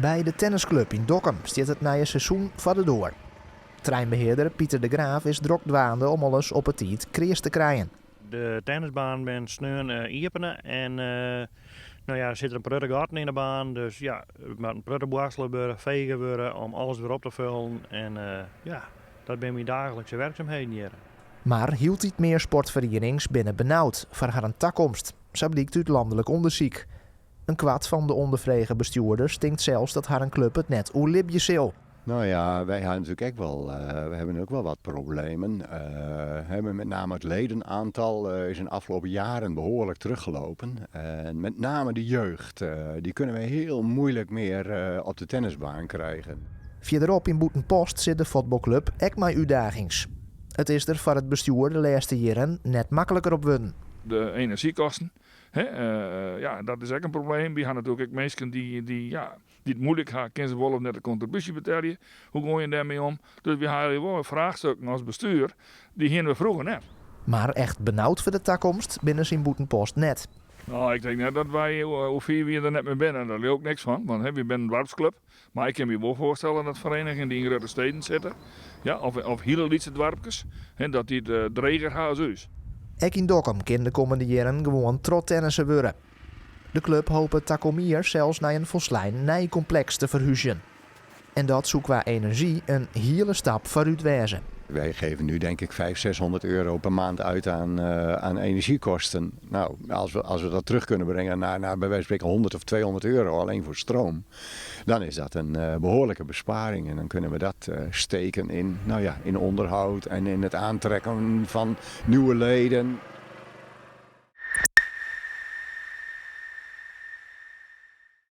Bij de tennisclub in Dokkum staat het nieuwe seizoen voor de deur. Treinbeheerder Pieter de Graaf is druk dwaande om alles op het tijd kreeg te krijgen. De tennisbaan ben sneun iepenen en er zit een prutte gaten in de baan. Dus ja, het moet een prutte borselen worden, vegen worden om alles weer op te vullen. En dat ben mijn dagelijkse werkzaamheden hier. Maar hield niet meer sportverenigings binnen benauwd voor haar toekomst. Zo blijkt uit landelijk onderzoek. Een kwart van de ondervregen bestuurders denkt zelfs dat haar club het net oerlibje zal. Nou ja, wij hebben natuurlijk we hebben ook wel wat problemen. Met name het ledenaantal is in de afgelopen jaren behoorlijk teruggelopen. En met name de jeugd, die kunnen we heel moeilijk meer op de tennisbaan krijgen. Verderop in Boetenpost zit de voetbalclub ook met uitdagings. Het is er voor het bestuur de laatste jaren net makkelijker op winnen. De energiekosten, dat is ook een probleem. We hebben natuurlijk ook mensen die het moeilijk gaan, kunnen ze wel of net de contributie betalen. Hoe ga je daarmee om? Dus we hebben wel vraagstukken als bestuur, die hier we vroeger net. Maar echt benauwd voor de toekomst binnen ze in Boetenpost net. Nou, ik denk net dat wij, hoe vier we er net mee binnen, daar leer ook niks van. Want we zijn een dorpsclub. Maar ik kan me wel voorstellen dat verenigingen die in grote steden zitten, of hele lietse dorpjes, dat die de dreger gaan is. Ook in Dokkum kan de komende jaren gewoon trottennissen worden. De club hoopt Takomier zelfs naar een volslijn nijcomplex te verhuizen. En dat zoekt qua energie een hele stap vooruit wezen. Wij geven nu denk ik 500-600 euro per maand uit aan energiekosten. Nou, als we dat terug kunnen brengen naar bij wijze van spreken 100 of 200 euro alleen voor stroom, dan is dat een behoorlijke besparing. En dan kunnen we dat steken in onderhoud en in het aantrekken van nieuwe leden.